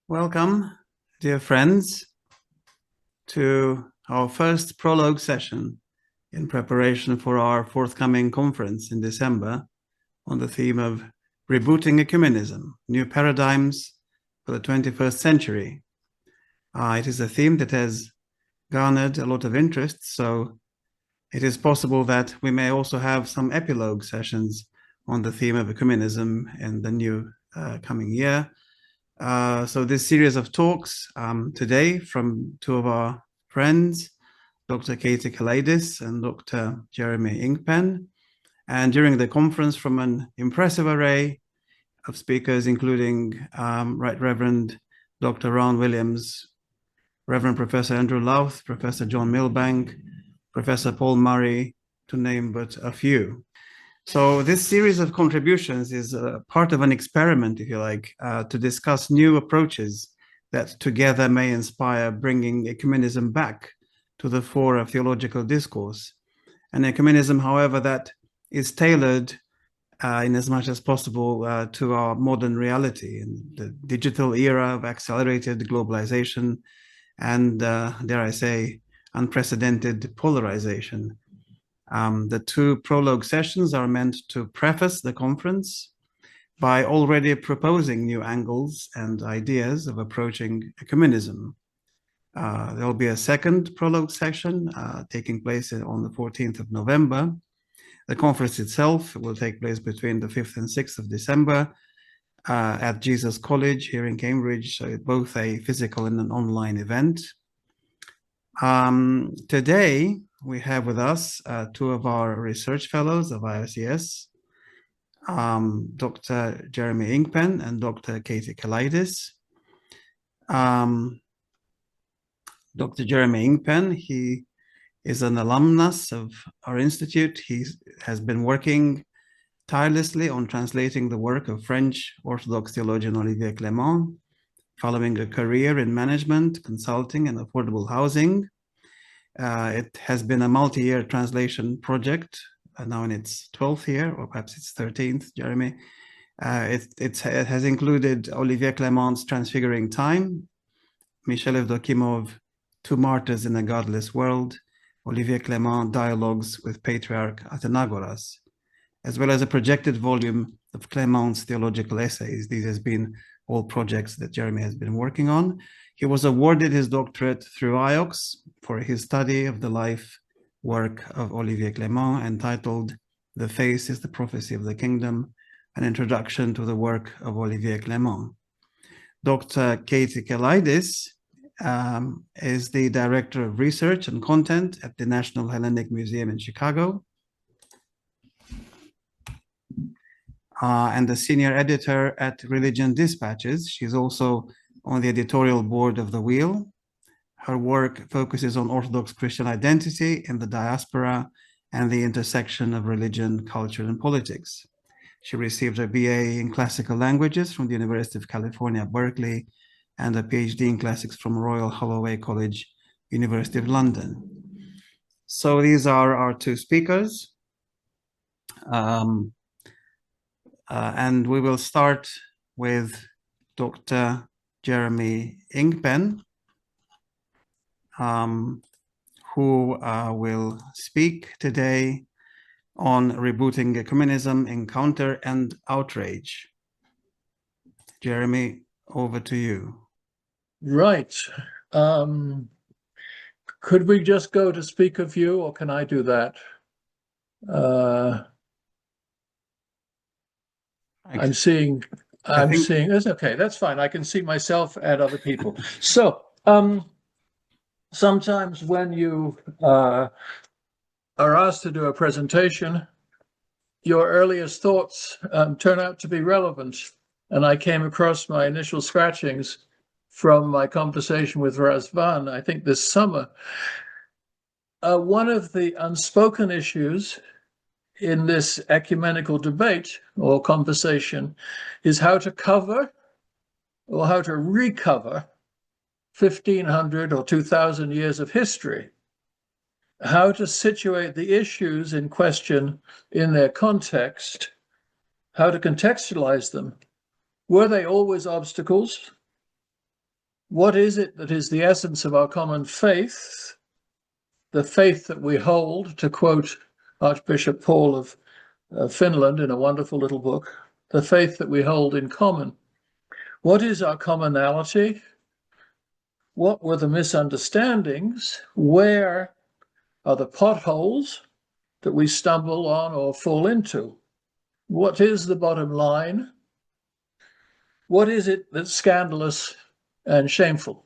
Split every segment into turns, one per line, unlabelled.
Welcome, dear friends, to our first prologue session in preparation for our forthcoming conference in December on the theme of Rebooting Ecumenism, New Paradigms for the 21st Century. It is a theme that has garnered a lot of interest, so it is possible that we may also have some epilogue sessions on the theme of ecumenism in the new coming year. So this series of talks today from two of our friends, Dr. Kelaidis and Dr. Jeremy Ingpen, and during the conference from an impressive array of speakers, including Right Reverend Dr. Ron Williams, Reverend Professor Andrew Louth, Professor John Milbank, Professor Paul Murray, to name but a few. So this series of contributions is part of an experiment, if you like, to discuss new approaches that together may inspire bringing ecumenism back to the fore of theological discourse. An ecumenism, however, that is tailored in as much as possible to our modern reality in the digital era of accelerated globalization and, dare I say, unprecedented polarization. The two prologue sessions are meant to preface the conference by already proposing new angles and ideas of approaching ecumenism. There will be a second prologue session taking place on the 14th of November. The conference itself will take place between the 5th and 6th of December at Jesus College here in Cambridge, so it's both a physical and an online event. Today, we have with us two of our research fellows of IOCS, Dr. Jeremy Ingpen and Dr. Kelaidis. Dr. Jeremy Ingpen, he is an alumnus of our institute. He has been working tirelessly on translating the work of French Orthodox theologian Olivier Clément, following a career in management, consulting, and affordable housing. It has been a multi-year translation project, now in its 12th year, or perhaps its 13th, Jeremy. It has included Olivier Clément's Transfiguring Time, Michel Evdokimov, Two Martyrs in a Godless World, Olivier Clément Dialogues with Patriarch Athenagoras, as well as a projected volume of Clément's theological essays. These has been all projects that Jeremy has been working on. He was awarded his doctorate through IOCS for his study of the life work of Olivier Clément, entitled The Face is the Prophecy of the Kingdom, an introduction to the work of Olivier Clément. Dr. Kelaidis is the Director of Research and Content at the National Hellenic Museum in Chicago, and the Senior Editor at Religion Dispatches. She's also on the editorial board of The Wheel. Her work focuses on Orthodox Christian identity in the diaspora and the intersection of religion, culture, and politics. She received a BA in Classical Languages from the University of California, Berkeley, and a PhD in Classics from Royal Holloway College, University of London. So these are our two speakers. And we will start with Dr. Jeremy Ingpen, who will speak today on rebooting ecumenism, encounter, and outrage. Jeremy, over to you.
Right. Could we just go to speaker view, or can I do that? I'm seeing, that's okay, that's fine. I can see myself and other people. So, sometimes when you are asked to do a presentation, your earliest thoughts turn out to be relevant. And I came across my initial scratchings from my conversation with Razvan, I think this summer. One of the unspoken issues in this ecumenical debate or conversation is how to cover or how to recover 1,500 or 2,000 years of history, how to situate the issues in question in their context, how to contextualize them. Were they always obstacles? What is it that is the essence of our common faith, the faith that we hold, to quote Archbishop Paul of Finland in a wonderful little book, the faith that we hold in common? What is our commonality? What were the misunderstandings? Where are the potholes that we stumble on or fall into? What is the bottom line? What is it that's scandalous and shameful?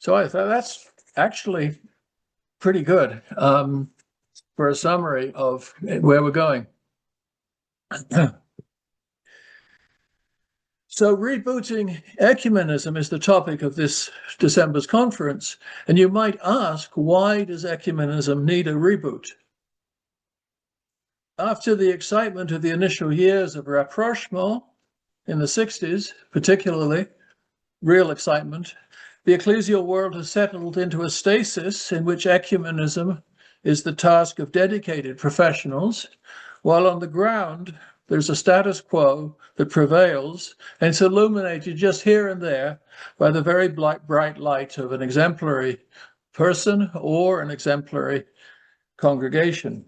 So I thought that's actually pretty good for a summary of where we're going. So rebooting ecumenism is the topic of this December's conference. And you might ask, why does ecumenism need a reboot? After the excitement of the initial years of rapprochement in the 60s, particularly, real excitement, the ecclesial world has settled into a stasis in which ecumenism is the task of dedicated professionals, while on the ground there's a status quo that prevails, and it's illuminated just here and there by the very bright light of an exemplary person or an exemplary congregation.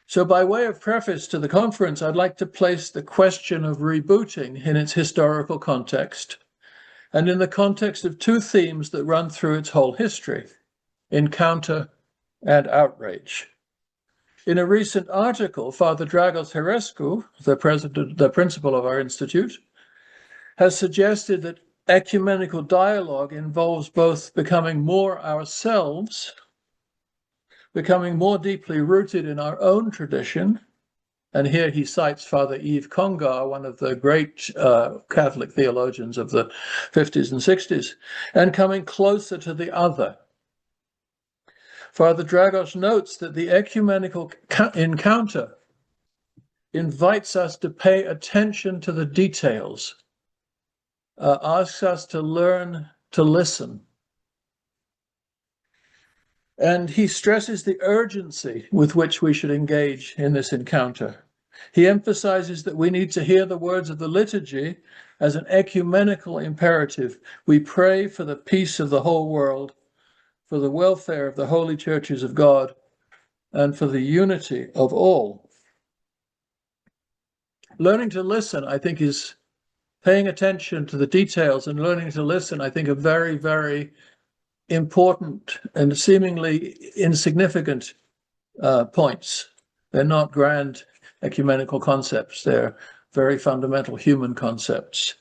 So by way of preface to the conference, I'd like to place the question of rebooting in its historical context, and in the context of two themes that run through its whole history: encounter and outrage. In a recent article, Father Dragos Herescu, the principal of our institute, has suggested that ecumenical dialogue involves both becoming more ourselves, becoming more deeply rooted in our own tradition, and here he cites Father Yves Congar, one of the great Catholic theologians of the 50s and 60s, and coming closer to the other. Father Dragos notes that the ecumenical encounter invites us to pay attention to the details, asks us to learn to listen. And he stresses the urgency with which we should engage in this encounter. He emphasizes that we need to hear the words of the liturgy as an ecumenical imperative. We pray for the peace of the whole world, for the welfare of the holy churches of God, and for the unity of all. Learning to listen, I think, is paying attention to the details, and learning to listen, I think, are very, very important and seemingly insignificant points. They're not grand ecumenical concepts. They're very fundamental human concepts.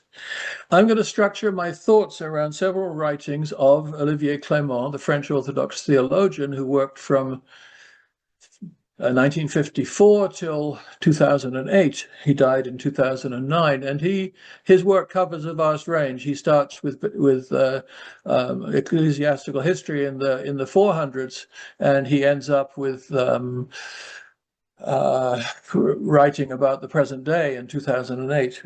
I'm going to structure my thoughts around several writings of Olivier Clément, the French Orthodox theologian who worked from 1954 till 2008. He died in 2009, and his work covers a vast range. He starts with ecclesiastical history in the 400s, and he ends up with writing about the present day in 2008.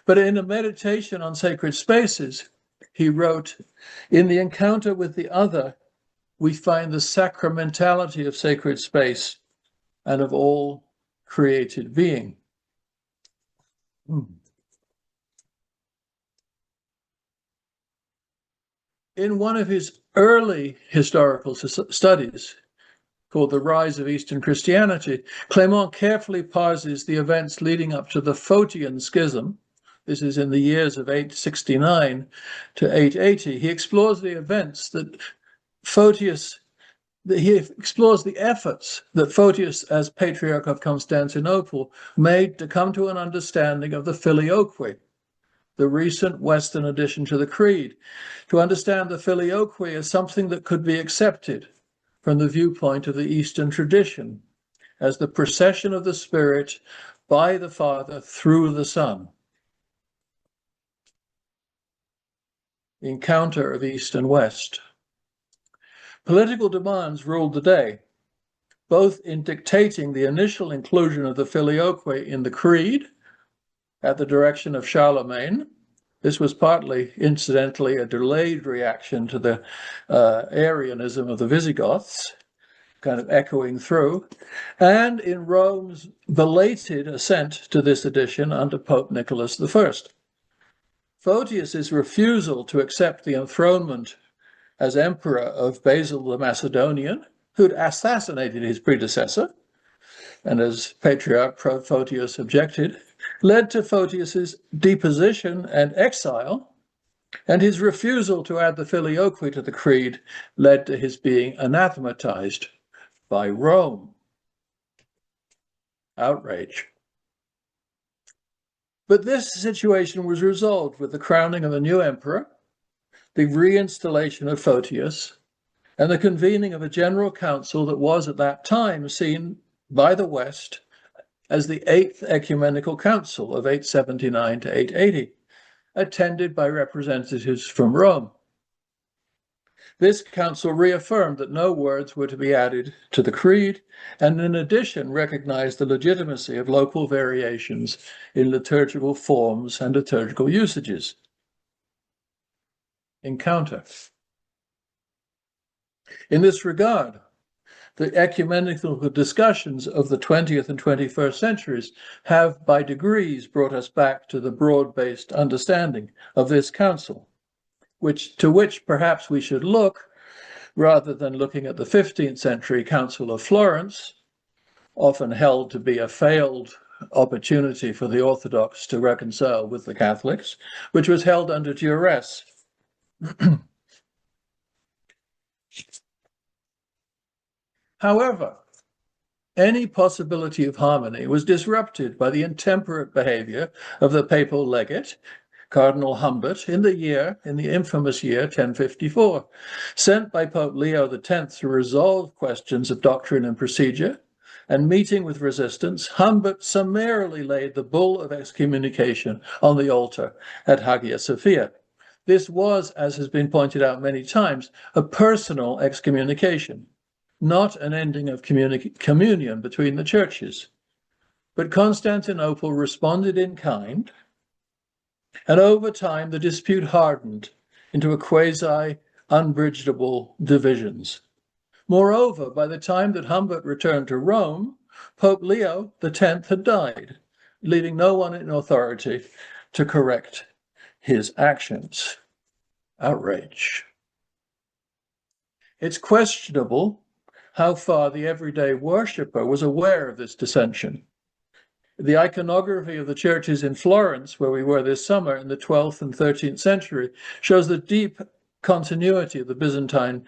But in a meditation on sacred spaces, he wrote, "In the encounter with the other, we find the sacramentality of sacred space and of all created being." In one of his early historical studies, called The Rise of Eastern Christianity, Clément carefully parses the events leading up to the Photian Schism. This is in the years of 869 to 880. He explores the events that he explores the efforts that Photius, as Patriarch of Constantinople, made to come to an understanding of the Filioque, the recent Western addition to the Creed, to understand the Filioque as something that could be accepted from the viewpoint of the Eastern tradition, as the procession of the Spirit by the Father through the Son. Encounter of East and West. Political demands ruled the day, both in dictating the initial inclusion of the Filioque in the Creed at the direction of Charlemagne. This was partly, incidentally, a delayed reaction to the Arianism of the Visigoths, kind of echoing through, and in Rome's belated assent to this addition under Pope Nicholas I. Photius's refusal to accept the enthronement as emperor of Basil the Macedonian, who'd assassinated his predecessor, and as Patriarch Photius objected, led to Photius's deposition and exile, and his refusal to add the filioque to the creed led to his being anathematized by Rome. Outrage. But this situation was resolved with the crowning of a new emperor, the reinstallation of Photius, and the convening of a general council that was at that time seen by the West as the Eighth Ecumenical Council of 879 to 880, attended by representatives from Rome. This council reaffirmed that no words were to be added to the creed, and in addition recognized the legitimacy of local variations in liturgical forms and liturgical usages. Encounter. In this regard, the ecumenical discussions of the 20th and 21st centuries have by degrees brought us back to the broad-based understanding of this council, to which perhaps we should look rather than looking at the 15th century Council of Florence, often held to be a failed opportunity for the Orthodox to reconcile with the Catholics, which was held under duress. However, any possibility of harmony was disrupted by the intemperate behavior of the papal legate, Cardinal Humbert, in the infamous year 1054, sent by Pope Leo X to resolve questions of doctrine and procedure, and meeting with resistance, Humbert summarily laid the bull of excommunication on the altar at Hagia Sophia. This was, as has been pointed out many times, a personal excommunication, not an ending of communion between the churches. But Constantinople responded in kind, and over time the dispute hardened into a quasi-unbridgeable divisions. Moreover, by the time that Humbert returned to Rome, Pope Leo X had died, leaving no one in authority to correct his actions. Outrage. It's questionable how far the everyday worshipper was aware of this dissension. The iconography of the churches in Florence, where we were this summer in the 12th and 13th century, shows the deep continuity of the Byzantine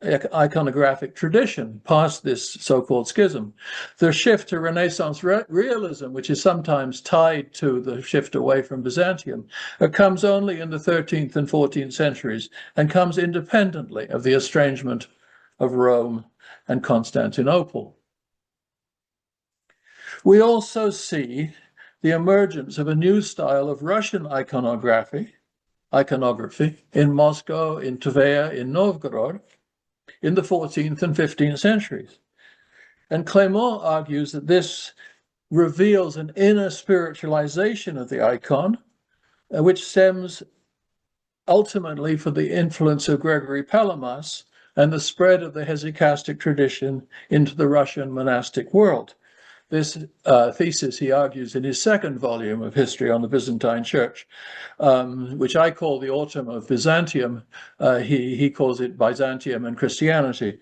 iconographic tradition past this so-called schism. The shift to Renaissance realism, which is sometimes tied to the shift away from Byzantium, comes only in the 13th and 14th centuries and comes independently of the estrangement of Rome and Constantinople. We also see the emergence of a new style of Russian iconography in Moscow, in Tver, in Novgorod, in the 14th and 15th centuries. And Clément argues that this reveals an inner spiritualization of the icon, which stems ultimately from the influence of Gregory Palamas and the spread of the hesychastic tradition into the Russian monastic world. This thesis he argues in his second volume of History on the Byzantine Church, which I call the Autumn of Byzantium. He calls it Byzantium and Christianity.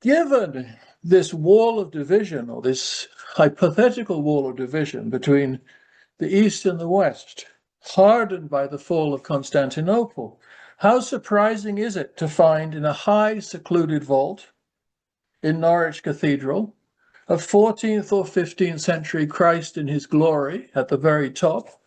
Given this wall of division, or this hypothetical wall of division between the East and the West, hardened by the fall of Constantinople, how surprising is it to find in a high secluded vault in Norwich Cathedral a 14th or 15th century Christ in his glory at the very top,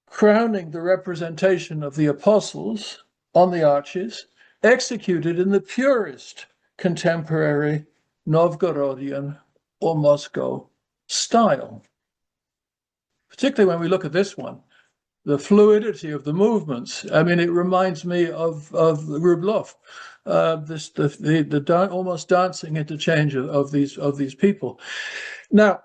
crowning the representation of the apostles on the arches, executed in the purest contemporary Novgorodian or Moscow style. Particularly when we look at this one, the fluidity of the movements. I mean, it reminds me of Rublev, almost dancing interchange of these people. Now,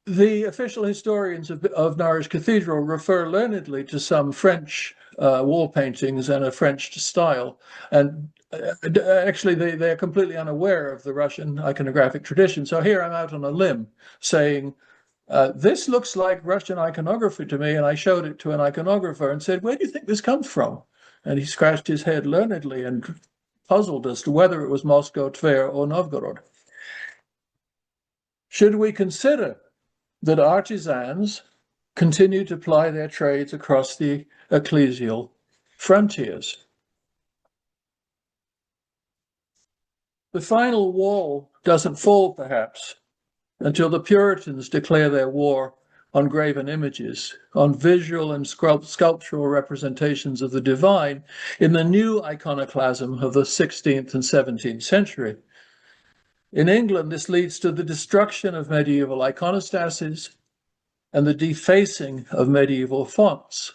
the official historians of Norwich Cathedral refer learnedly to some French wall paintings and a French style, and actually they are completely unaware of the Russian iconographic tradition. So here I'm out on a limb saying This looks like Russian iconography to me, and I showed it to an iconographer and said, where do you think this comes from? And he scratched his head learnedly and puzzled as to whether it was Moscow, Tver, or Novgorod. Should we consider that artisans continue to ply their trades across the ecclesial frontiers? The final wall doesn't fall, perhaps, until the Puritans declare their war on graven images, on visual and sculptural representations of the divine in the new iconoclasm of the 16th and 17th century. In England, this leads to the destruction of medieval iconostases and the defacing of medieval fonts.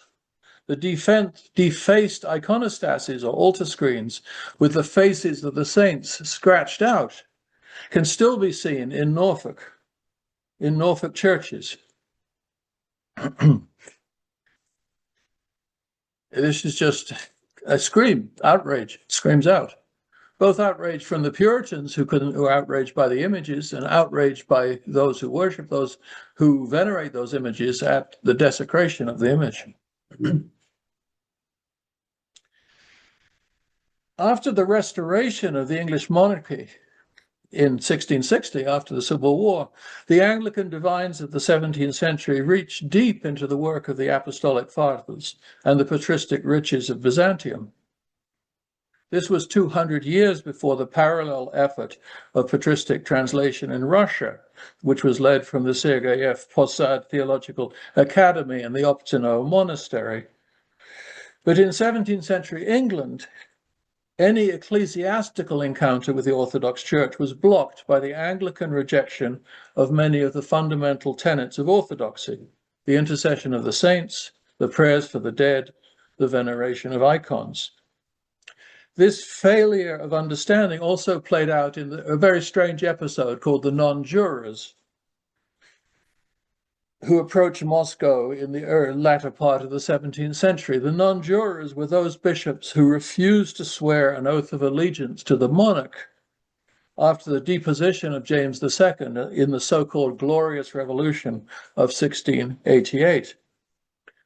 The defaced iconostases or altar screens with the faces of the saints scratched out can still be seen in Norfolk churches. This is just a scream, outrage, screams out. Both outrage from the Puritans who were outraged by the images, and outraged by those who worship, those who venerate those images at the desecration of the image. After the restoration of the English monarchy in 1660, after the Civil War, the Anglican divines of the 17th century reached deep into the work of the Apostolic Fathers and the patristic riches of Byzantium. This was 200 years before the parallel effort of patristic translation in Russia, which was led from the Sergeyev Posad Theological Academy and the Optino Monastery. But in 17th century England, any ecclesiastical encounter with the Orthodox Church was blocked by the Anglican rejection of many of the fundamental tenets of orthodoxy: the intercession of the saints, the prayers for the dead, the veneration of icons. This failure of understanding also played out in a very strange episode called the non-jurors, who approached Moscow in the latter part of the 17th century. The non-jurors were those bishops who refused to swear an oath of allegiance to the monarch after the deposition of James II in the so-called Glorious Revolution of 1688.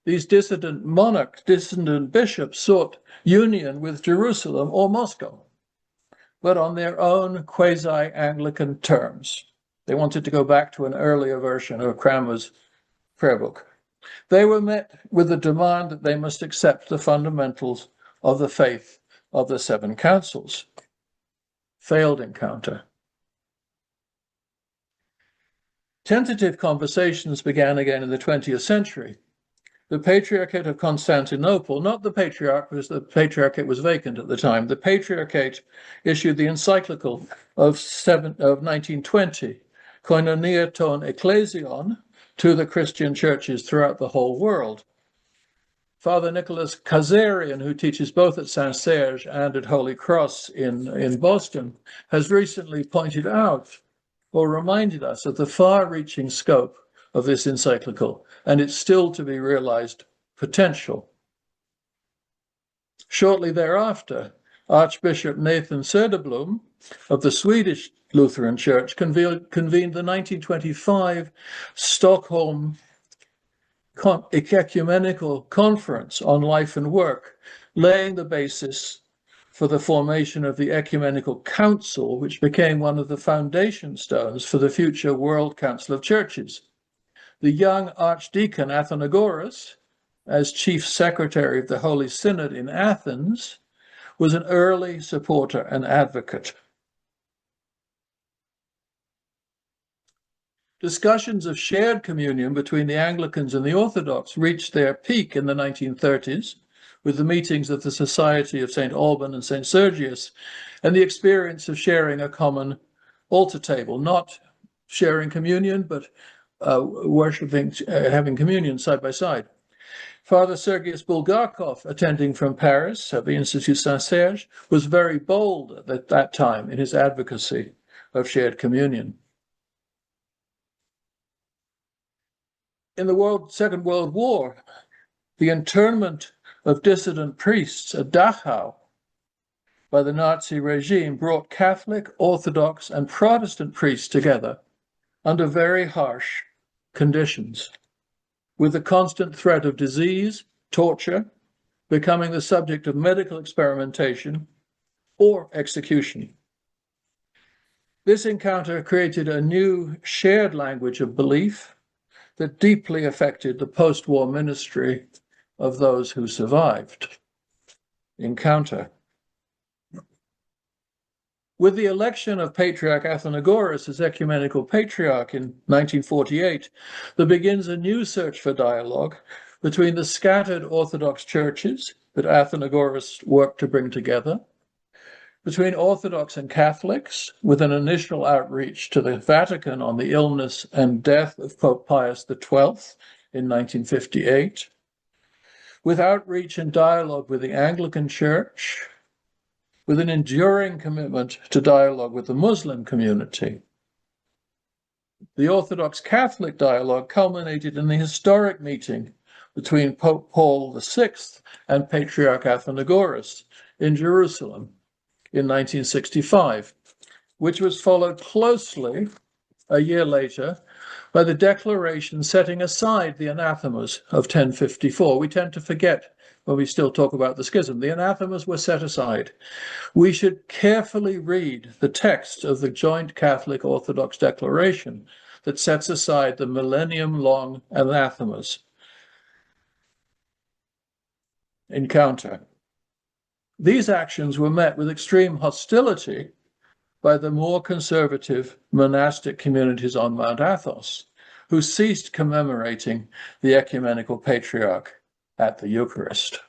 These dissident bishops sought union with Jerusalem or Moscow, but on their own quasi-Anglican terms. They wanted to go back to an earlier version of Cranmer's prayer book. They were met with the demand that they must accept the fundamentals of the faith of the seven councils. Failed encounter. Tentative conversations began again in the 20th century. The Patriarchate of Constantinople, not the Patriarch, because the Patriarchate was vacant at the time, the Patriarchate issued the encyclical of 1920, Koinonia ton Ecclesion, to the Christian churches throughout the whole world. Father Nicholas Kazarian, who teaches both at Saint Serge and at Holy Cross in Boston, has recently pointed out or reminded us of the far-reaching scope of this encyclical and its still to be realized potential. Shortly thereafter, Archbishop Nathan Söderblom of the Swedish Lutheran Church convened the 1925 Stockholm Ecumenical Conference on Life and Work, laying the basis for the formation of the Ecumenical Council, which became one of the foundation stones for the future World Council of Churches. The young Archdeacon Athenagoras, as chief secretary of the Holy Synod in Athens, was an early supporter and advocate. Discussions of shared communion between the Anglicans and the Orthodox reached their peak in the 1930s with the meetings of the Society of St. Alban and St. Sergius and the experience of sharing a common altar table, not sharing communion, but having communion side by side. Father Sergius Bulgakov, attending from Paris at the Institut Saint-Serge, was very bold at that time in his advocacy of shared communion. In the Second World War, the internment of dissident priests at Dachau by the Nazi regime brought Catholic, Orthodox, and Protestant priests together under very harsh conditions, with the constant threat of disease, torture, becoming the subject of medical experimentation or execution. This encounter created a new shared language of belief that deeply affected the post-war ministry of those who survived. Encounter. With the election of Patriarch Athenagoras as ecumenical patriarch in 1948, there begins a new search for dialogue between the scattered Orthodox churches that Athenagoras worked to bring together, between Orthodox and Catholics, with an initial outreach to the Vatican on the illness and death of Pope Pius XII in 1958, with outreach and dialogue with the Anglican Church, with an enduring commitment to dialogue with the Muslim community. The Orthodox Catholic dialogue culminated in the historic meeting between Pope Paul VI and Patriarch Athenagoras in Jerusalem in 1965, which was followed closely a year later by the declaration setting aside the anathemas of 1054. We tend to forget when we still talk about the schism. The anathemas were set aside. We should carefully read the text of the joint Catholic Orthodox declaration that sets aside the millennium-long anathemas. Encounter. These actions were met with extreme hostility by the more conservative monastic communities on Mount Athos, who ceased commemorating the ecumenical patriarch at the Eucharist.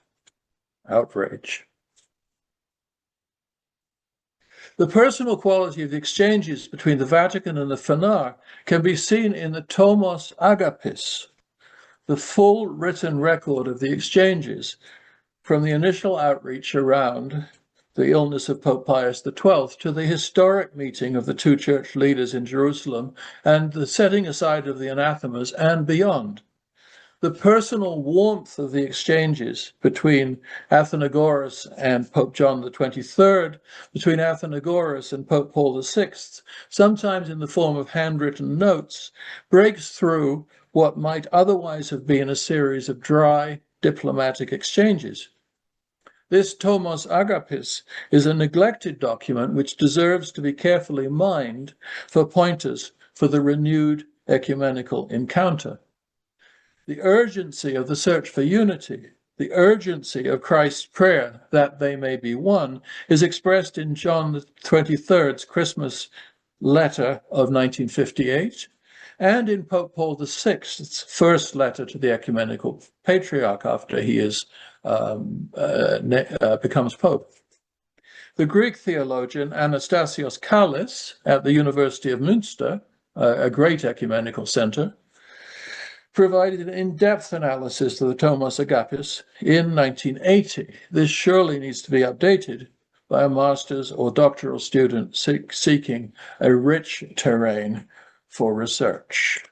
Outrage. The personal quality of the exchanges between the Vatican and the Fanar can be seen in the Tomos Agapis, the full written record of the exchanges from the initial outreach around the illness of Pope Pius XII to the historic meeting of the two church leaders in Jerusalem and the setting aside of the anathemas and beyond. The personal warmth of the exchanges between Athenagoras and Pope John XXIII, between Athenagoras and Pope Paul VI, sometimes in the form of handwritten notes, breaks through what might otherwise have been a series of dry diplomatic exchanges. This Tomos Agapis is a neglected document which deserves to be carefully mined for pointers for the renewed ecumenical encounter. The urgency of the search for unity, the urgency of Christ's prayer that they may be one, is expressed in John XXIII's Christmas letter of 1958 and in Pope Paul VI's first letter to the ecumenical patriarch after he becomes pope. The Greek theologian Anastasios Kallis at the University of Münster, a great ecumenical center, provided an in-depth analysis of the Tomos Agapis in 1980. This surely needs to be updated by a master's or doctoral student seeking a rich terrain for research.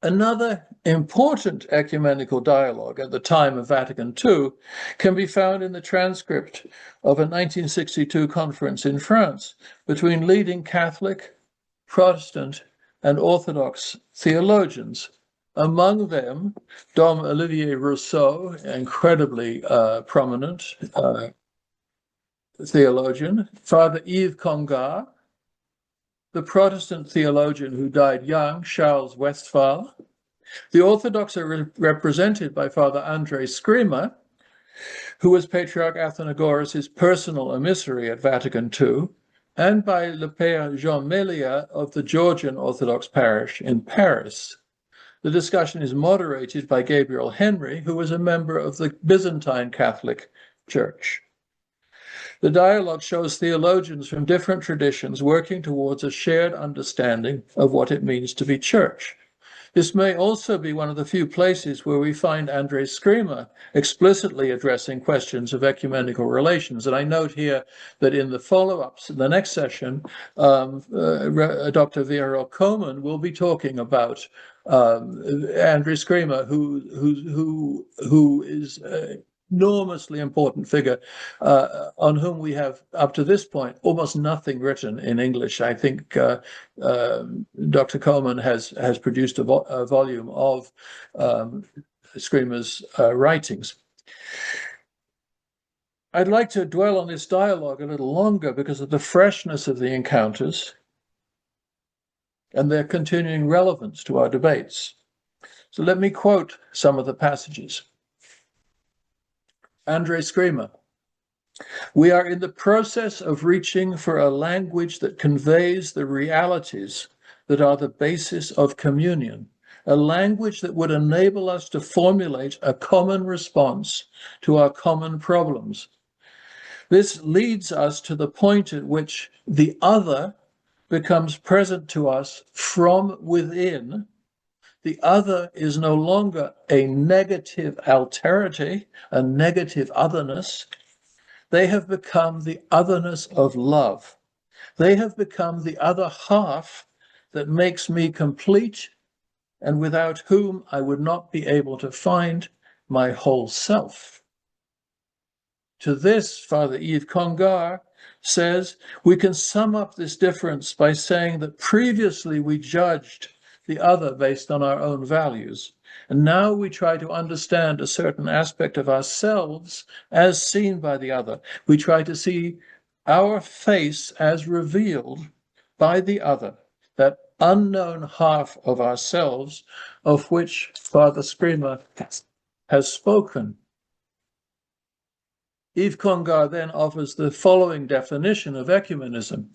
Another important ecumenical dialogue at the time of Vatican II can be found in the transcript of a 1962 conference in France between leading Catholic, Protestant, and Orthodox theologians. Among them, Dom Olivier Rousseau, incredibly prominent theologian, Father Yves Congar, the Protestant theologian who died young, Charles Westphal. The Orthodox are represented by Father André Scrima, who was Patriarch Athenagoras' personal emissary at Vatican II, and by Le Père Jean Melia of the Georgian Orthodox parish in Paris. The discussion is moderated by Gabriel Henry, who was a member of the Byzantine Catholic Church. The dialogue shows theologians from different traditions working towards a shared understanding of what it means to be church. This may also be one of the few places where we find André Scrima explicitly addressing questions of ecumenical relations. And I note here that in the follow-ups in the next session, Dr. Viero Coman will be talking about André Scrima, who is enormously important figure on whom we have, up to this point, almost nothing written in English. I think Dr. Coleman has produced a volume of Screamer's writings. I'd like to dwell on this dialogue a little longer because of the freshness of the encounters and their continuing relevance to our debates. So let me quote some of the passages. Andre Screamer: "We are in the process of reaching for a language that conveys the realities that are the basis of communion, a language that would enable us to formulate a common response to our common problems. This leads us to the point at which the other becomes present to us from within. The other is no longer a negative alterity, a negative otherness. They have become the otherness of love. They have become the other half that makes me complete and without whom I would not be able to find my whole self." To this, Father Yves Congar says, we can sum up this difference by saying that previously we judged the other based on our own values, and now we try to understand a certain aspect of ourselves as seen by the other. We try to see our face as revealed by the other, that unknown half of ourselves of which Father Screamer has spoken. Yves Congar then offers the following definition of ecumenism.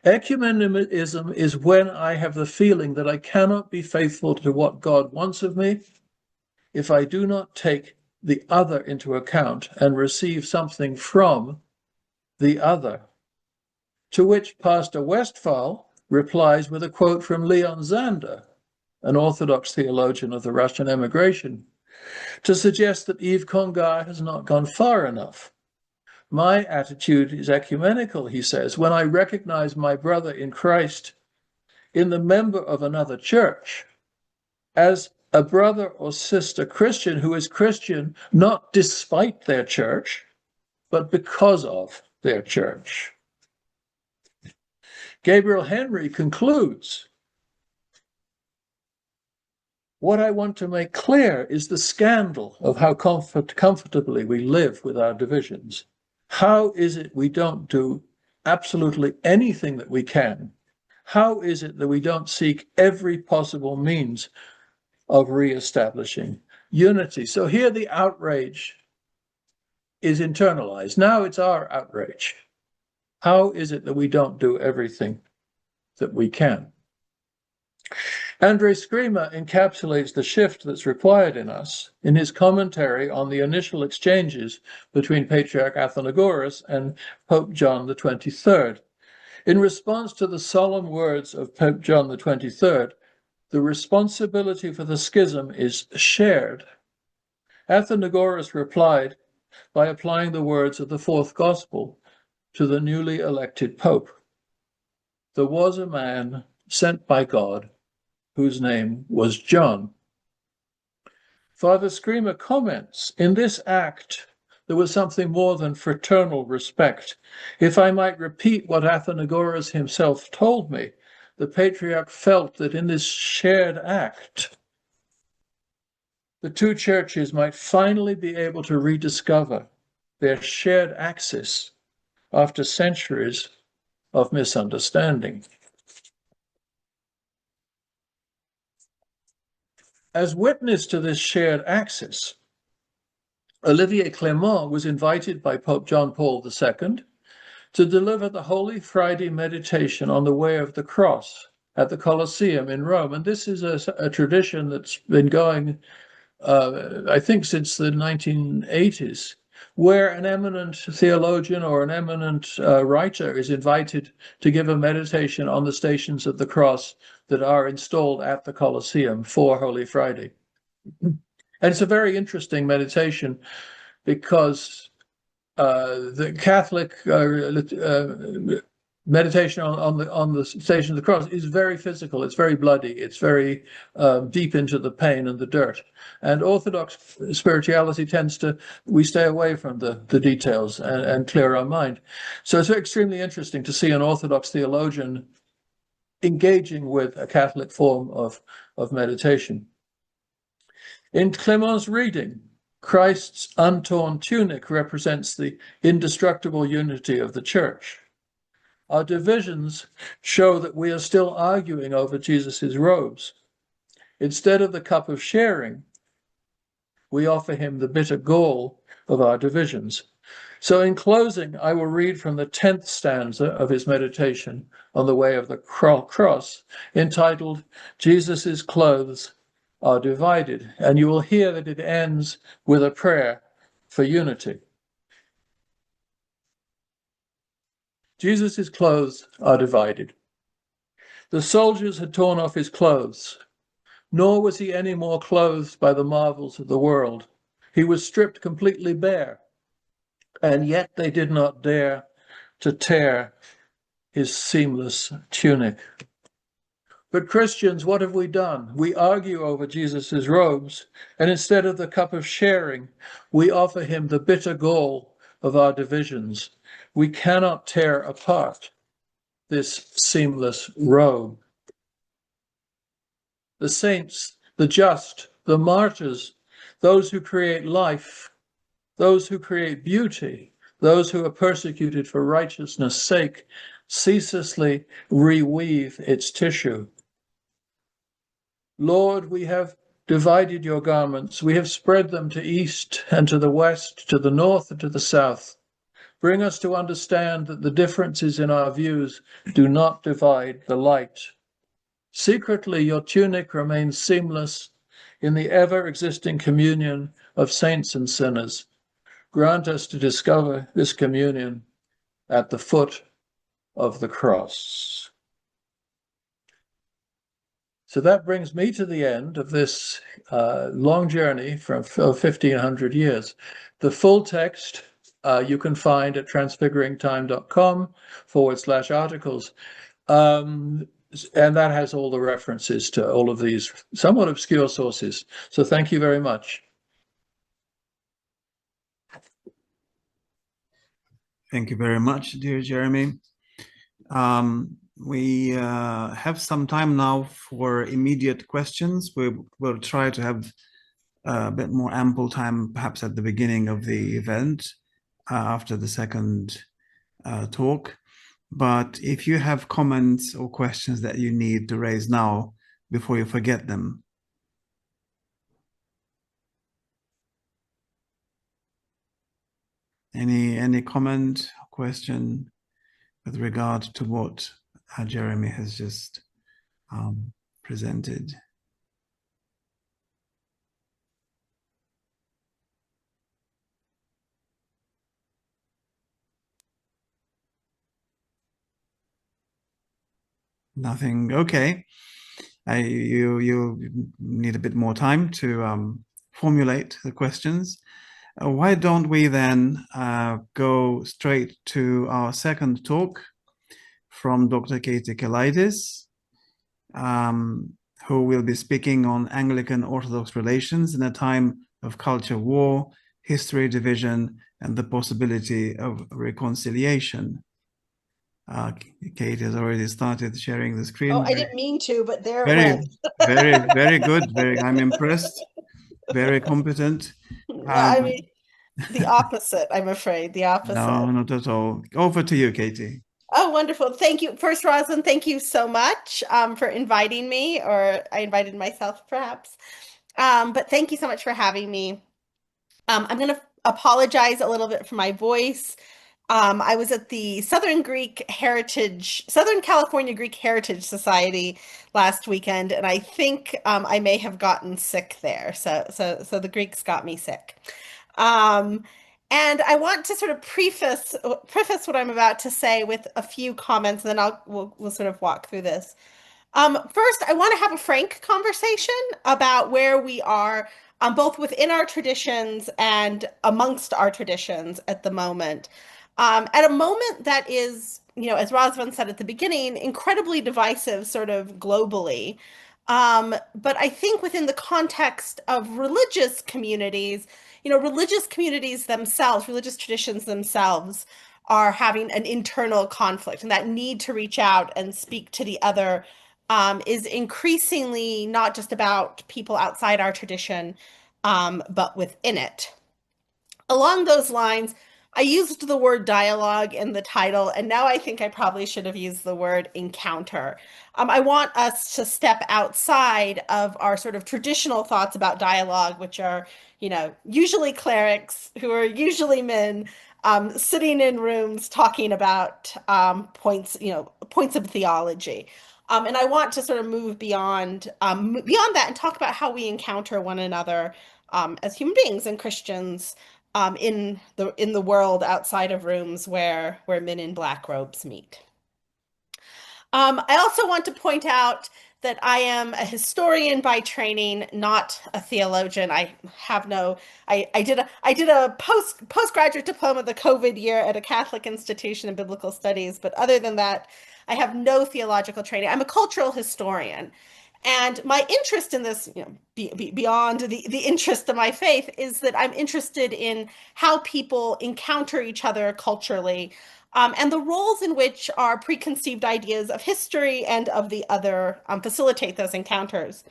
Ecumenism is when I have the feeling that I cannot be faithful to what God wants of me if I do not take the other into account and receive something from the other. To which Pastor Westphal replies with a quote from Leon Zander, an Orthodox theologian of the Russian emigration, to suggest that Yves Congar has not gone far enough. My attitude is ecumenical, he says, when I recognize my brother in Christ in the member of another church as a brother or sister Christian who is Christian not despite their church, but because of their church. Gabriel Henry concludes, "What I want to make clear is the scandal of how comfortably we live with our divisions. How is it we don't do absolutely anything that we can? How is it that we don't seek every possible means of reestablishing unity?" So here the outrage is internalized. Now it's our outrage. How is it that we don't do everything that we can? Andre Screamer encapsulates the shift that's required in us in his commentary on the initial exchanges between Patriarch Athenagoras and Pope John the 23rd. In response to the solemn words of Pope John the 23rd, the responsibility for the schism is shared. Athenagoras replied by applying the words of the fourth gospel to the newly elected Pope. There was a man sent by God whose name was John. Father Screamer comments, in this act, there was something more than fraternal respect. If I might repeat what Athenagoras himself told me, the Patriarch felt that in this shared act, the two churches might finally be able to rediscover their shared axis after centuries of misunderstanding. As witness to this shared axis, Olivier Clément was invited by Pope John Paul II to deliver the Holy Friday meditation on the way of the cross at the Colosseum in Rome. And this is a tradition that's been going, I think, since the 1980s, where an eminent theologian or an eminent writer is invited to give a meditation on the Stations of the Cross that are installed at the Colosseum for Holy Friday. And it's a very interesting meditation because the Catholic meditation on the Station of the Cross is very physical. It's very bloody. It's very deep into the pain and the dirt. And Orthodox spirituality we stay away from the details and clear our mind. So it's extremely interesting to see an Orthodox theologian engaging with a Catholic form of meditation. In Clément's reading, Christ's untorn tunic represents the indestructible unity of the Church. Our divisions show that we are still arguing over Jesus' robes. Instead of the cup of sharing, we offer him the bitter gall of our divisions. So in closing, I will read from the 10th stanza of his meditation on the way of the cross, entitled, Jesus' Clothes Are Divided. And you will hear that it ends with a prayer for unity. Jesus' clothes are divided. The soldiers had torn off his clothes, nor was he any more clothed by the marvels of the world. He was stripped completely bare, and yet they did not dare to tear his seamless tunic. But Christians, what have we done? We argue over Jesus' robes, and instead of the cup of sharing, we offer him the bitter gall of our divisions. We cannot tear apart this seamless robe. The saints, the just, the martyrs, those who create life, those who create beauty, those who are persecuted for righteousness' sake, ceaselessly reweave its tissue. Lord, we have divided your garments. We have spread them to east and to the west, to the north and to the south. Bring us to understand that the differences in our views do not divide the light. Secretly, your tunic remains seamless in the ever-existing communion of saints and sinners. Grant us to discover this communion at the foot of the cross. So that brings me to the end of this long journey from 1,500 years. The full text you can find at transfiguringtime.com/articles. And that has all the references to all of these somewhat obscure sources. So thank you very much.
Thank you very much, dear Jeremy. We have some time now for immediate questions. We will try to have a bit more ample time, perhaps at the beginning of the event, after the second talk. But if you have comments or questions that you need to raise now before you forget them. Any comment, question with regard to what Jeremy has just presented? Nothing. Okay. You need a bit more time to formulate the questions. Why don't we then go straight to our second talk from Dr. Katie Kelaidis, who will be speaking on Anglican-Orthodox relations in a time of culture war, history division, and the possibility of reconciliation. Kate has already started sharing the screen.
Oh, I didn't mean to, but there
it
went.
Very good. I'm impressed. Very competent.
I mean, the opposite, I'm afraid, the opposite.
No, not at all. Over to you, Katie.
Oh, wonderful. Thank you. First, Rosalind, thank you so much for inviting me, or I invited myself, perhaps. But thank you so much for having me. I'm going to apologize a little bit for my voice. I was at the Southern California Greek Heritage Society last weekend, and I think I may have gotten sick there. So the Greeks got me sick. And I want to sort of preface what I'm about to say with a few comments, and then we'll sort of walk through this. First, I want to have a frank conversation about where we are, both within our traditions and amongst our traditions at the moment. At a moment that is as Razvan said at the beginning, incredibly divisive sort of globally. But I think within the context of religious communities, religious communities themselves, religious traditions themselves are having an internal conflict, and that need to reach out and speak to the other is increasingly not just about people outside our tradition, but within it. Along those lines, I used the word dialogue in the title, and now I think I probably should have used the word encounter. I want us to step outside of our sort of traditional thoughts about dialogue, which are, usually clerics who are usually men, sitting in rooms talking about points of theology. And I want to sort of move beyond that and talk about how we encounter one another as human beings and Christians in the world outside of rooms where men in black robes meet. I also want to point out that I am a historian by training, not a theologian. I did a postgraduate diploma the COVID year at a Catholic institution in biblical studies, but other than that, I have no theological training. I'm a cultural historian. And my interest in this, beyond the interest of my faith, is that I'm interested in how people encounter each other culturally, and the roles in which our preconceived ideas of history and of the other facilitate those encounters.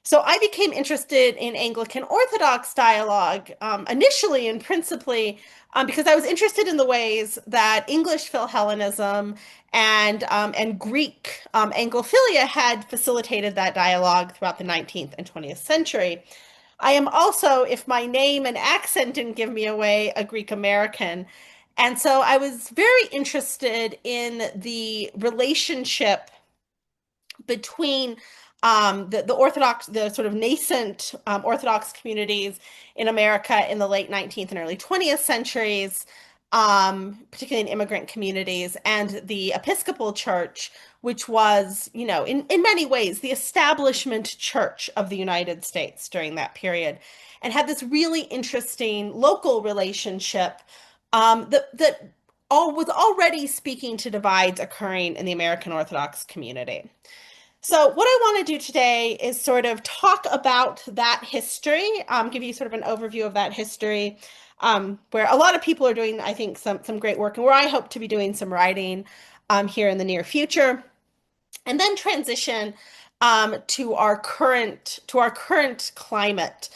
So I became interested in Anglican-Orthodox dialogue initially and principally because I was interested in the ways that English Philhellenism and Greek Anglophilia had facilitated that dialogue throughout the 19th and 20th century. I am also, if my name and accent didn't give me away, a Greek American. And so I was very interested in the relationship between the Orthodox, the sort of nascent Orthodox communities in America in the late 19th and early 20th centuries, particularly in immigrant communities, and the Episcopal Church, which was, in many ways, the establishment church of the United States during that period, and had this really interesting local relationship that was already speaking to divides occurring in the American Orthodox community. So what I want to do today is sort of talk about that history, give you sort of an overview of that history, where a lot of people are doing, I think, some great work, and where I hope to be doing some writing here in the near future, and then transition to our current climate,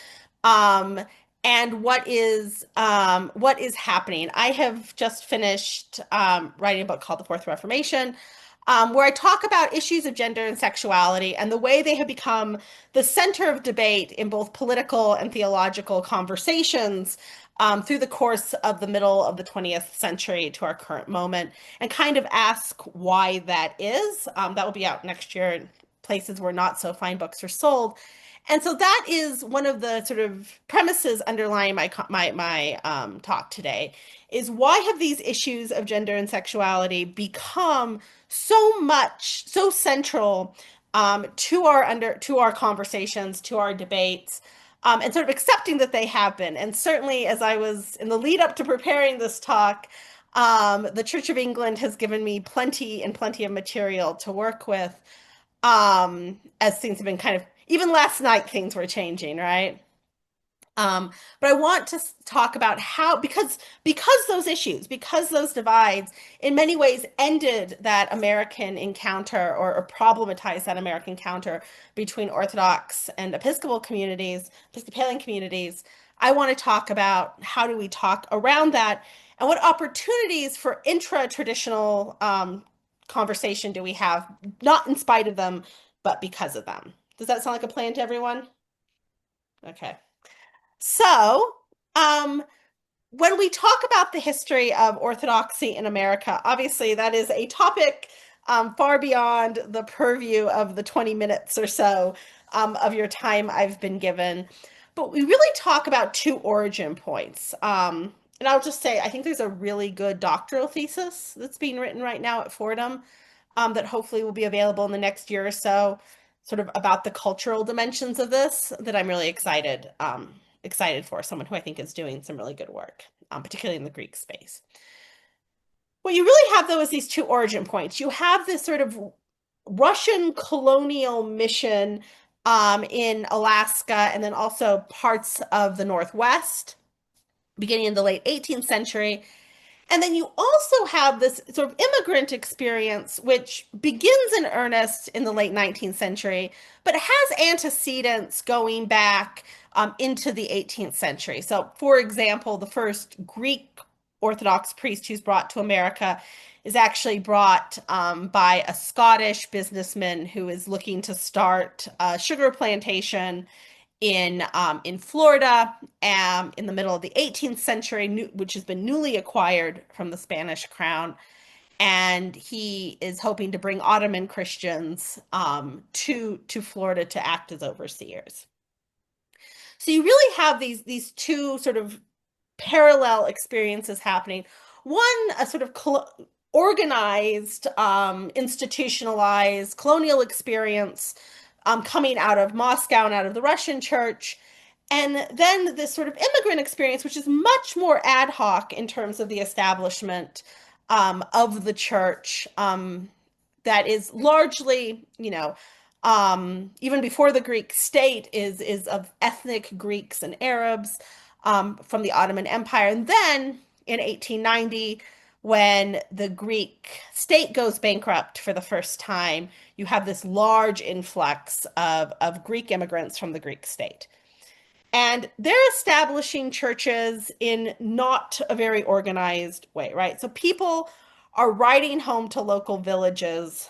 and what is happening. I have just finished writing a book called The Fourth Reformation, where I talk about issues of gender and sexuality and the way they have become the center of debate in both political and theological conversations through the course of the middle of the 20th century to our current moment, and kind of ask why that is. That will be out next year in places where not so fine books are sold. And so that is one of the sort of premises underlying my talk today, is why have these issues of gender and sexuality become so central to our conversations, to our debates, and sort of accepting that they have been. And certainly, as I was in the lead up to preparing this talk, the Church of England has given me plenty of material to work with, as things have been kind of, even last night things were changing, right? But I want to talk about how, because those divides in many ways ended that American encounter, or problematized that American encounter between Orthodox and Episcopalian communities. I want to talk about how do we talk around that, and what opportunities for intra-traditional conversation do we have, not in spite of them, but because of them. Does that sound like a plan to everyone? Okay. So, when we talk about the history of Orthodoxy in America, obviously that is a topic far beyond the purview of the 20 minutes or so of your time I've been given. But we really talk about two origin points. And I'll just say, I think there's a really good doctoral thesis that's being written right now at Fordham that hopefully will be available in the next year or so, sort of about the cultural dimensions of this, that I'm really excited for, someone who I think is doing some really good work, particularly in the Greek space. what you really have, though, is these two origin points. You have this sort of Russian colonial mission in Alaska, and then also parts of the Northwest, beginning in the late 18th century. And then you also have this sort of immigrant experience, which begins in earnest in the late 19th century, but has antecedents going back into the 18th century. So, for example, the first Greek Orthodox priest who's brought to America is actually brought by a Scottish businessman who is looking to start a sugar plantation in Florida in the middle of the 18th century, which has been newly acquired from the Spanish crown. And he is hoping to bring Ottoman Christians to Florida to act as overseers. So you really have these two sort of parallel experiences happening. One, a sort of organized, institutionalized colonial experience coming out of Moscow and out of the Russian church. And then this sort of immigrant experience, which is much more ad hoc in terms of the establishment of the church, that is largely, even before the Greek state, is of ethnic Greeks and Arabs from the Ottoman Empire. And then in 1890, when the Greek state goes bankrupt for the first time, you have this large influx of Greek immigrants from the Greek state. And they're establishing churches in not a very organized way, right? So people are writing home to local villages,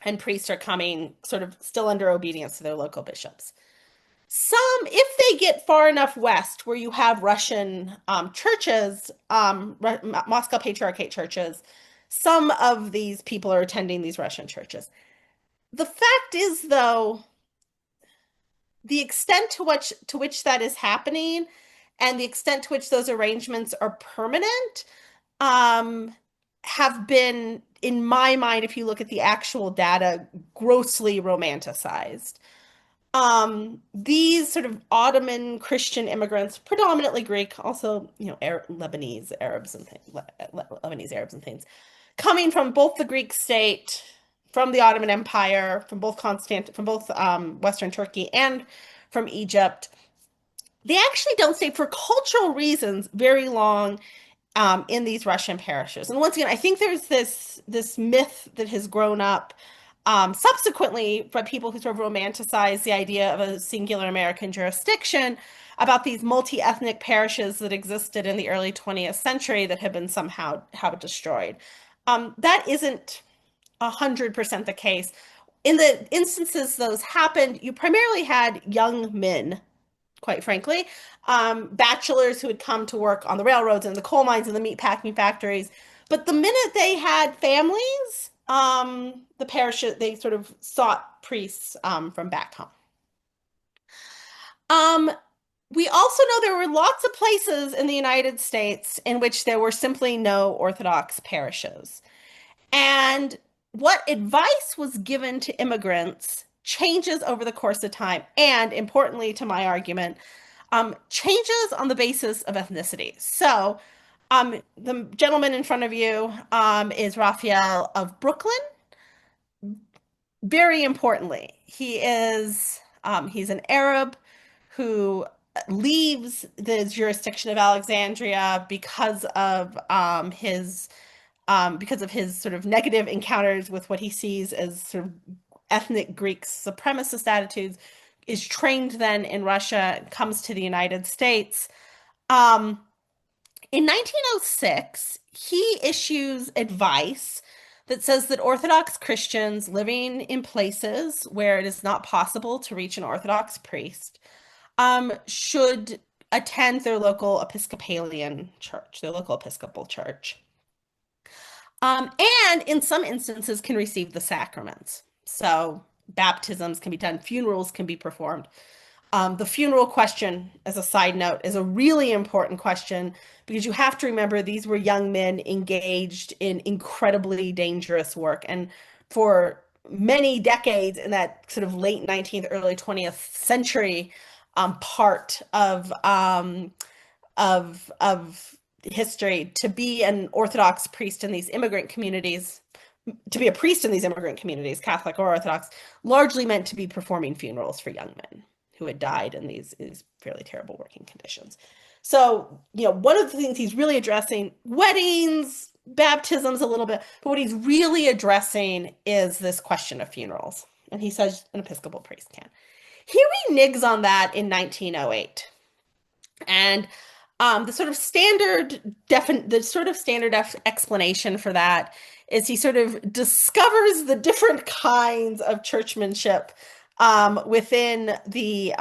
and priests are coming sort of still under obedience to their local bishops. Some, if they get far enough west where you have Russian churches, Moscow Patriarchate churches, some of these people are attending these Russian churches. The fact is, though, the extent to which that is happening and the extent to which those arrangements are permanent have been, in my mind, if you look at the actual data, grossly romanticized. These sort of Ottoman Christian immigrants, predominantly Greek, also, Lebanese Arabs and things, coming from both the Greek state, from the Ottoman Empire, from both Western Turkey and from Egypt. They actually don't stay for cultural reasons very long in these Russian parishes. And once again, I think there's this myth that has grown up subsequently by people who sort of romanticize the idea of a singular American jurisdiction about these multi-ethnic parishes that existed in the early 20th century that have been somehow destroyed. That isn't 100% the case. In the instances those happened, you primarily had young men, quite frankly, bachelors who had come to work on the railroads and the coal mines and the meat packing factories. But the minute they had families, the parish, they sort of sought priests from back home. We also know there were lots of places in the United States in which there were simply no Orthodox parishes. And what advice was given to immigrants changes over the course of time, and importantly to my argument, changes on the basis of ethnicity. So the gentleman in front of you is Raphael of Brooklyn. Very importantly, he's an Arab who leaves the jurisdiction of Alexandria because of his sort of negative encounters with what he sees as sort of ethnic Greek supremacist attitudes, is trained then in Russia, comes to the United States. In 1906, he issues advice that says that Orthodox Christians living in places where it is not possible to reach an Orthodox priest should attend their local Episcopalian church, their local Episcopal church. And in some instances can receive the sacraments. So baptisms can be done, funerals can be performed. The funeral question, as a side note, is a really important question because you have to remember these were young men engaged in incredibly dangerous work. And for many decades in that sort of late 19th, early 20th century part of history, to be an Orthodox priest in these immigrant communities, to be a priest in these immigrant communities, Catholic or Orthodox, largely meant to be performing funerals for young men who had died in these fairly terrible working conditions. So, one of the things he's really addressing, weddings, baptisms a little bit, but what he's really addressing is this question of funerals. And he says an Episcopal priest can. He reneges on that in 1908. And the sort of standard explanation for that is he sort of discovers the different kinds of churchmanship within the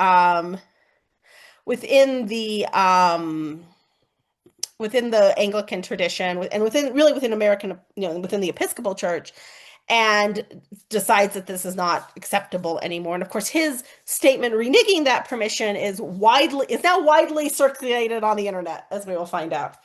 Anglican tradition and within American, within the Episcopal Church, and decides that this is not acceptable anymore. And of course, his statement reneging that permission is now widely circulated on the internet, as we will find out.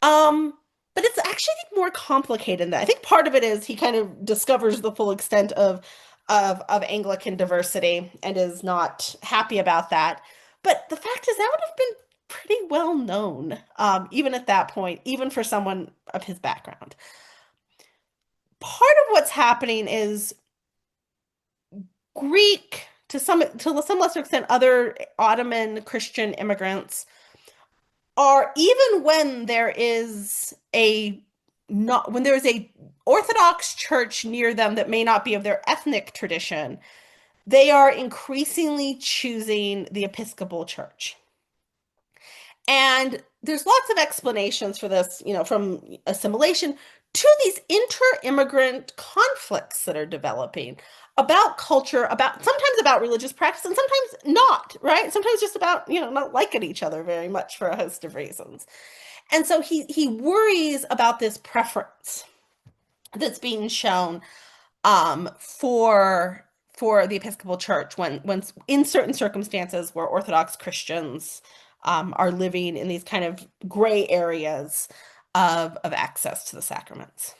But it's actually more complicated than that. I think part of it is he kind of discovers the full extent of Anglican diversity and is not happy about that. But the fact is that would have been pretty well known, even at that point, even for someone of his background. Part of what's happening is Greek, to some lesser extent, other Ottoman Christian immigrants are, even when there is a Orthodox church near them that may not be of their ethnic tradition, they are increasingly choosing the Episcopal Church. And there's lots of explanations for this, from assimilation to these inter-immigrant conflicts that are developing about culture, sometimes about religious practice, and sometimes not, right? Sometimes just about, not liking each other very much for a host of reasons. And so he worries about this preference that's being shown for the Episcopal Church when in certain circumstances where Orthodox Christians are living in these kind of gray areas of access to the sacraments.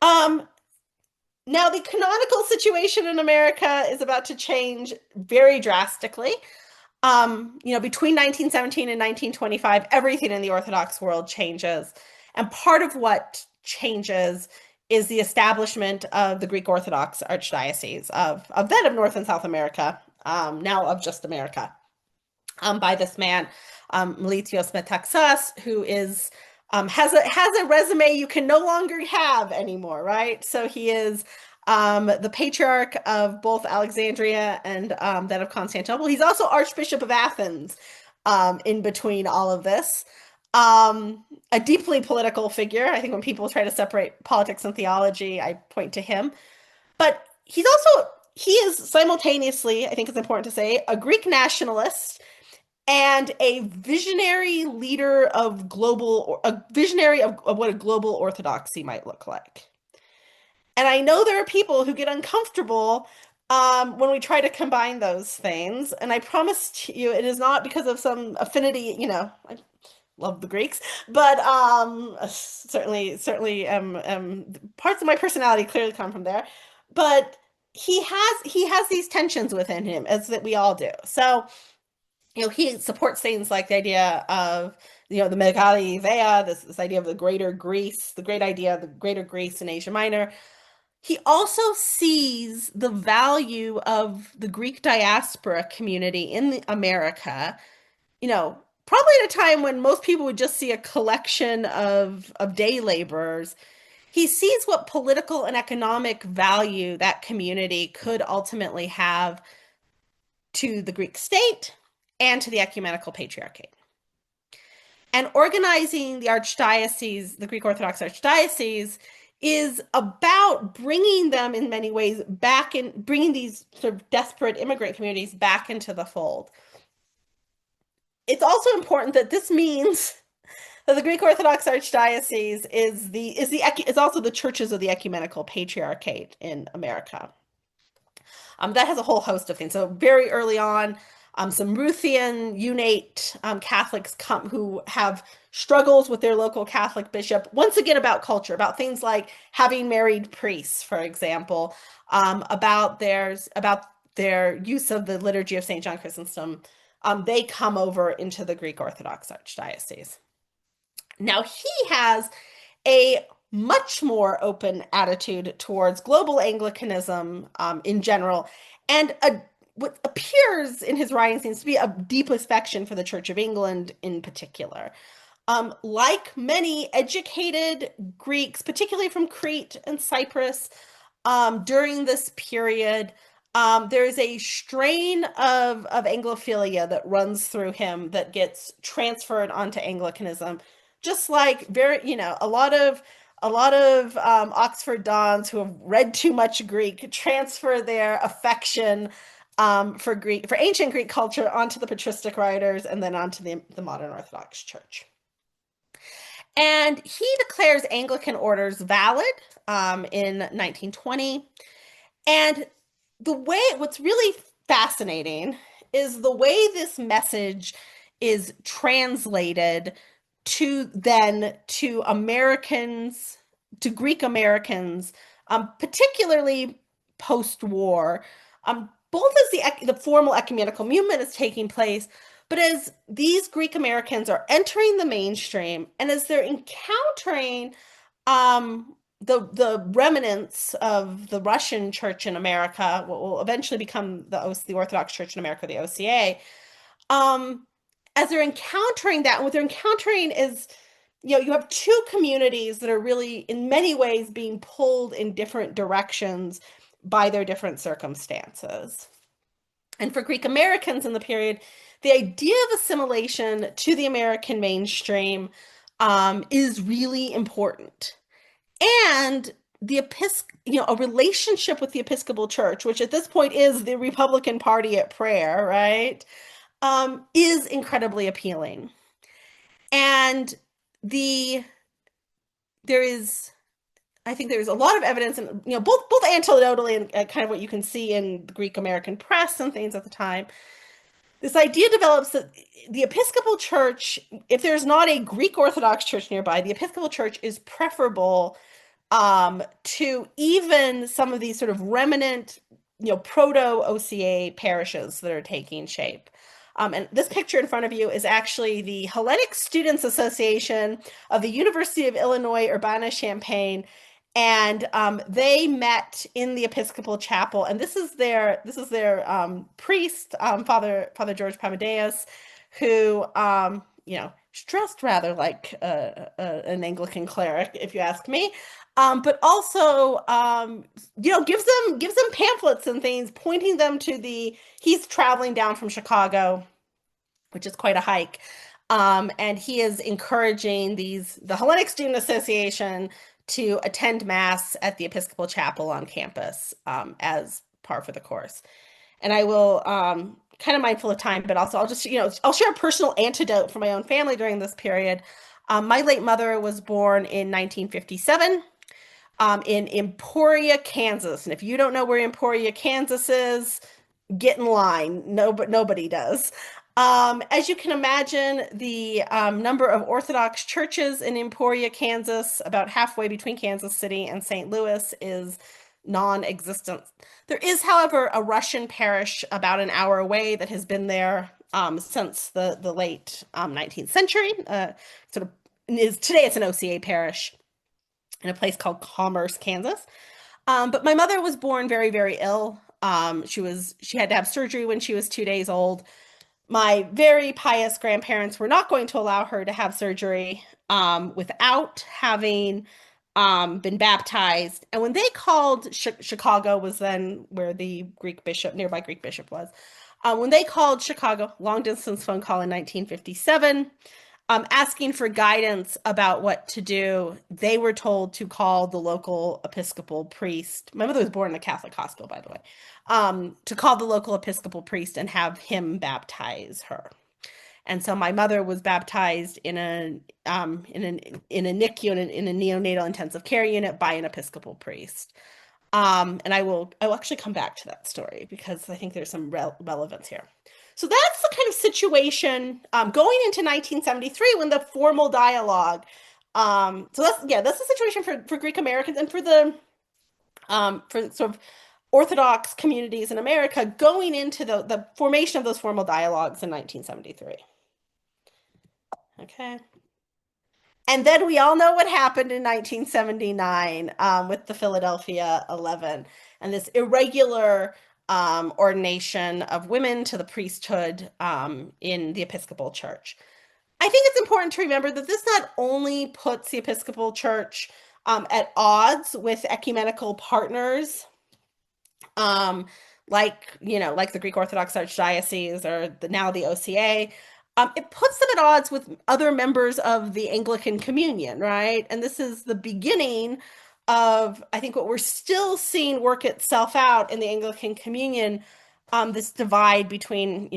Now the canonical situation in America is about to change very drastically. Between 1917 and 1925, everything in the Orthodox world changes. And part of what changes is the establishment of the Greek Orthodox Archdiocese of North and South America, now of just America, by this man, Melitios Metaxas, who is has a resume you can no longer have anymore, right? So he is the patriarch of both Alexandria and that of Constantinople. He's also Archbishop of Athens in between all of this. A deeply political figure. I think when people try to separate politics and theology, I point to him. But he is simultaneously, I think it's important to say, a Greek nationalist and a visionary leader of what a global orthodoxy might look like. And I know there are people who get uncomfortable when we try to combine those things. And I promise you, it is not because of some affinity, I love the Greeks, but certainly parts of my personality clearly come from there. But he has these tensions within him, as that we all do. So, he supports things like the idea of, the Megali Ivea, this idea of the greater Greece, the great idea of the greater Greece in Asia Minor. He also sees the value of the Greek diaspora community in America, probably at a time when most people would just see a collection of day laborers. He sees what political and economic value that community could ultimately have to the Greek state and to the ecumenical patriarchate. And organizing the archdiocese, the Greek Orthodox Archdiocese, is about bringing them in many ways bringing these sort of desperate immigrant communities back into the fold. It's also important that this means that the Greek Orthodox Archdiocese is also the churches of the ecumenical patriarchate in America. That has a whole host of things. So very early on, some Ruthian unate Catholics who have struggles with their local Catholic bishop, once again about culture, about things like having married priests, for example, about their use of the liturgy of St. John Chrysostom. They come over into the Greek Orthodox Archdiocese. Now, he has a much more open attitude towards global Anglicanism in general, and what appears in his writings seems to be a deep affection for the Church of England in particular. Like many educated Greeks, particularly from Crete and Cyprus, during this period, there is a strain of Anglophilia that runs through him that gets transferred onto Anglicanism, just like a lot of Oxford dons who have read too much Greek transfer their affection for ancient Greek culture onto the patristic writers and then onto the modern Orthodox Church. And he declares Anglican orders valid in 1920. And what's really fascinating is the way this message is translated to Americans, to Greek Americans, particularly post-war, both as the formal ecumenical movement is taking place, but as these Greek Americans are entering the mainstream and as they're encountering the remnants of the Russian church in America, what will eventually become the Orthodox Church in America, the OCA, as they're encountering that, and what they're encountering is, you have two communities that are really, in many ways, being pulled in different directions by their different circumstances. And for Greek Americans in the period, the idea of assimilation to the American mainstream is really important. And a relationship with the Episcopal Church, which at this point is the Republican Party at prayer, right, is incredibly appealing. And I think there's a lot of evidence, and both anecdotally and kind of what you can see in the Greek American press and things at the time. This idea develops that the Episcopal Church, if there's not a Greek Orthodox Church nearby, the Episcopal Church is preferable to even some of these sort of remnant, proto-OCA parishes that are taking shape. And this picture in front of you is actually the Hellenic Students Association of the University of Illinois Urbana-Champaign, and they met in the Episcopal Chapel, and this is their priest, Father George Pamadeus, who is dressed rather like an Anglican cleric, if you ask me, but also gives them pamphlets and things, pointing them to he's traveling down from Chicago, which is quite a hike, and he is encouraging the Hellenic Student Association to attend Mass at the Episcopal Chapel on campus as par for the course. And I will, kind of mindful of time, but also I'll just, I'll share a personal anecdote from my own family during this period. My late mother was born in 1957 in Emporia, Kansas. And if you don't know where Emporia, Kansas is, get in line. Nobody does. As you can imagine, the number of Orthodox churches in Emporia, Kansas, about halfway between Kansas City and St. Louis, is non-existent. There is, however, a Russian parish about an hour away that has been there since the late 19th century. Today it's an OCA parish in a place called Commerce, Kansas. But my mother was born very, very ill. She had to have surgery when she was 2 days old. My very pious grandparents were not going to allow her to have surgery without having been baptized. And when they called, Chicago was then where the nearby Greek bishop was. When they called Chicago, long distance phone call in 1957, asking for guidance about what to do, they were told to call the local Episcopal priest. My mother was born in a Catholic hospital, by the way, to call the local Episcopal priest and have him baptize her. And so my mother was baptized in a NICU, in a neonatal intensive care unit, by an Episcopal priest. And I will actually come back to that story because I think there's some relevance here. So that's the kind of situation going into 1973 when the formal dialogue. So that's the situation for Greek Americans and for sort of Orthodox communities in America going into the formation of those formal dialogues in 1973. Okay. And then we all know what happened in 1979 with the Philadelphia 11 and this irregular ordination of women to the priesthood in the Episcopal Church. I think it's important to remember that this not only puts the Episcopal Church at odds with ecumenical partners, like the Greek Orthodox Archdiocese or now the OCA. It puts them at odds with other members of the Anglican Communion, right? And this is the beginning of, I think, what we're still seeing work itself out in the Anglican Communion, this divide between,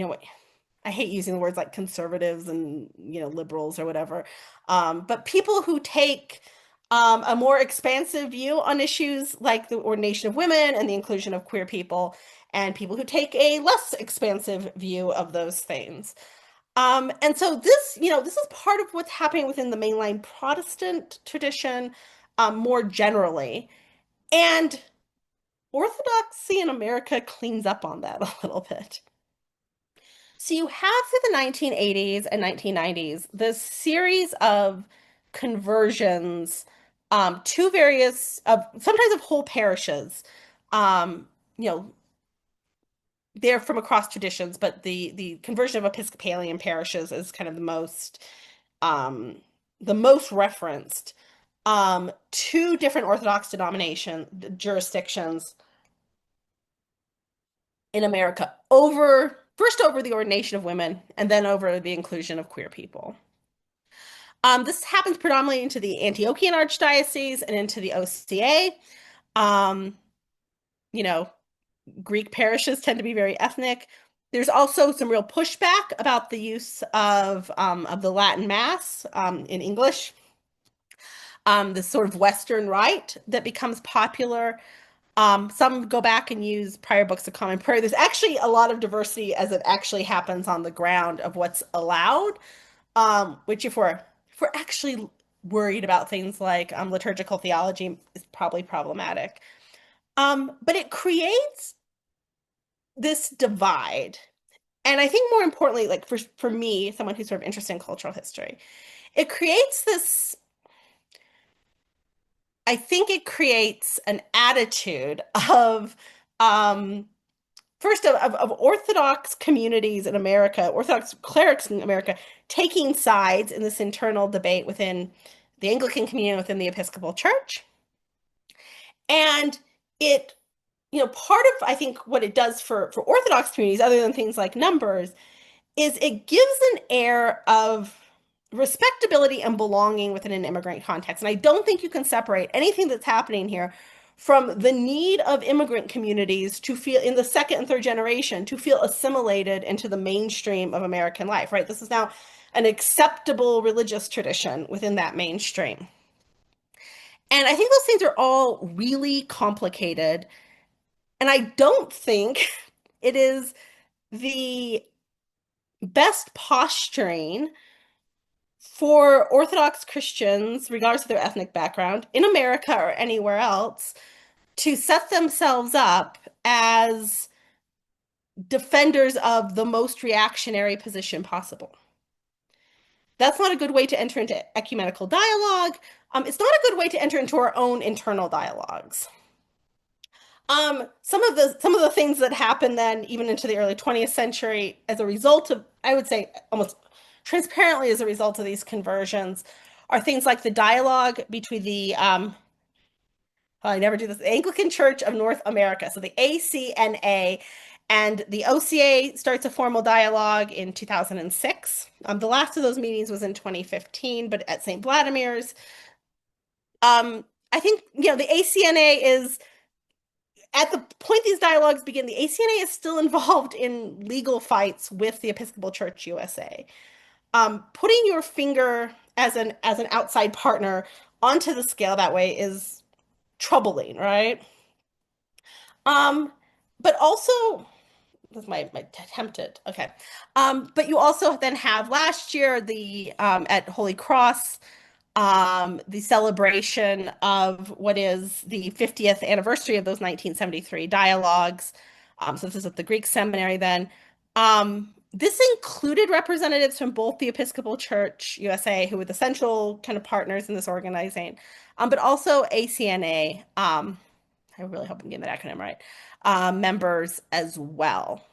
I hate using the words like conservatives and, liberals or whatever, but people who take a more expansive view on issues like the ordination of women and the inclusion of queer people, and people who take a less expansive view of those things. And so this is part of what's happening within the mainline Protestant tradition, more generally. And Orthodoxy in America cleans up on that a little bit. So you have through the 1980s and 1990s this series of conversions to various sometimes of whole parishes. You know, they're from across traditions, but the conversion of Episcopalian parishes is kind of the most referenced to different Orthodox jurisdictions in America first over the ordination of women and then over the inclusion of queer people. This happens predominantly into the Antiochian Archdiocese and into the OCA. Greek parishes tend to be very ethnic. There's also some real pushback about the use of the Latin Mass in English. This sort of Western rite that becomes popular. Some go back and use prior books of common prayer. There's actually a lot of diversity as it actually happens on the ground of what's allowed, which if we're actually worried about things like liturgical theology is probably problematic. But it creates this divide. And I think more importantly, like for me, someone who's sort of interested in cultural history, it creates an attitude of first of Orthodox communities in America, Orthodox clerics in America, taking sides in this internal debate within the Anglican communion, within the Episcopal Church. And it, part of, I think, what it does for Orthodox communities, other than things like numbers, is it gives an air of respectability and belonging within an immigrant context. And I don't think you can separate anything that's happening here from the need of immigrant communities to feel, in the second and third generation, to feel assimilated into the mainstream of American life, right? This is now an acceptable religious tradition within that mainstream. And I think those things are all really complicated. And I don't think it is the best posturing for Orthodox Christians, regardless of their ethnic background, in America or anywhere else, to set themselves up as defenders of the most reactionary position possible. That's not a good way to enter into ecumenical dialogue. It's not a good way to enter into our own internal dialogues. Some of the things that happened then, even into the early 20th century, as a result of, I would say, almost transparently as a result of these conversions, are things like the dialogue between the I never do this, the Anglican Church of North America, so the ACNA, and the OCA starts a formal dialogue in 2006. The last of those meetings was in 2015, but at St. Vladimir's. I think, the ACNA is, at the point these dialogues begin, the ACNA is still involved in legal fights with the Episcopal Church USA. Putting your finger as an outside partner onto the scale that way is troubling, right? But also, that's my tempted, okay. But you also then have last year the at Holy Cross, the celebration of what is the 50th anniversary of those 1973 dialogues. So this is at the Greek seminary then. This included representatives from both the Episcopal Church USA, who were the central kind of partners in this organizing, but also ACNA. I really hope I'm getting that acronym right. Members as well.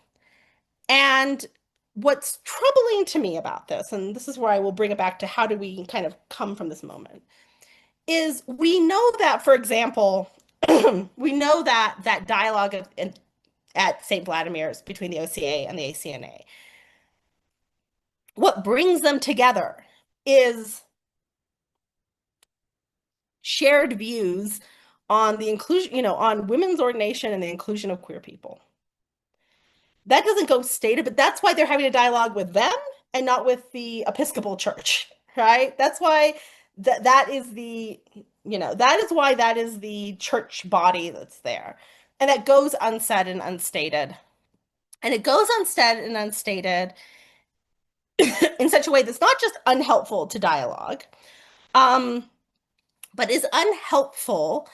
And what's troubling to me about this, and this is where I will bring it back to how do we kind of come from this moment, is we know that, for example, we know that dialogue at St. Vladimir's between the OCA and the ACNA, what brings them together is shared views on the inclusion, on women's ordination and the inclusion of queer people. That doesn't go stated, but that's why they're having a dialogue with them and not with the Episcopal Church, right? That's why that is why that is the church body that's there. And that goes unsaid and unstated. And it goes unsaid and unstated in such a way that's not just unhelpful to dialogue, but is unhelpful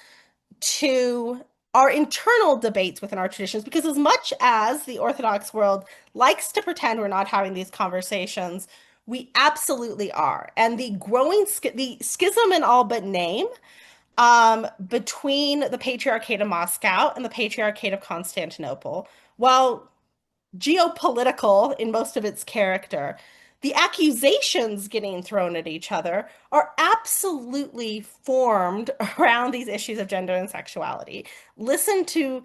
to our internal debates within our traditions, because as much as the Orthodox world likes to pretend we're not having these conversations, we absolutely are. And the growing the schism in all but name between the Patriarchate of Moscow and the Patriarchate of Constantinople, while geopolitical in most of its character, the accusations getting thrown at each other are absolutely formed around these issues of gender and sexuality. Listen to,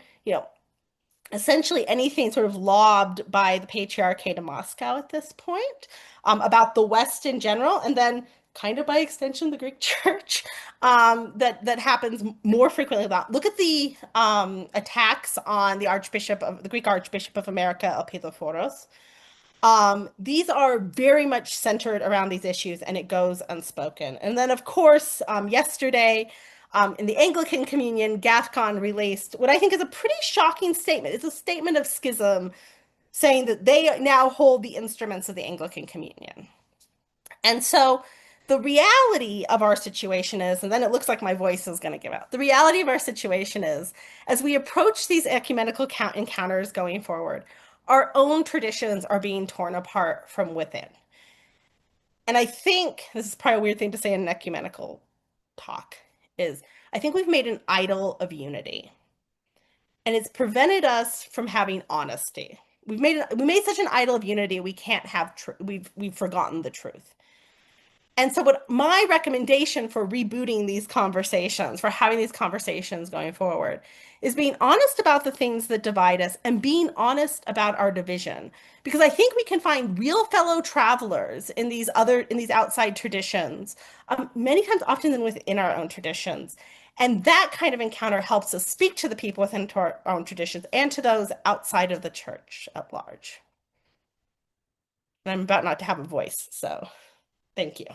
essentially anything sort of lobbed by the Patriarchate of Moscow at this point about the West in general, and then kind of by extension the Greek Church, that happens more frequently. Look at the attacks on the Greek Archbishop of America, Elpidophoros. These are very much centered around these issues, and it goes unspoken. And then, of course, yesterday, in the Anglican Communion, GAFCON released what I think is a pretty shocking statement. It's a statement of schism, saying that they now hold the instruments of the Anglican Communion. And so the reality of our situation is, and then it looks like my voice is going to give out. The reality of our situation is, as we approach these ecumenical encounters going forward, our own traditions are being torn apart from within. And I think, this is probably a weird thing to say in an ecumenical talk, is I think we've made an idol of unity. And it's prevented us from having honesty. We made such an idol of unity, we can't have we've forgotten the truth. And so what my recommendation for rebooting these conversations, for having these conversations going forward, is being honest about the things that divide us and being honest about our division. Because I think we can find real fellow travelers in these outside traditions, many times often than within our own traditions. And that kind of encounter helps us speak to the people within our own traditions and to those outside of the church at large. And I'm about not to have a voice, so thank you.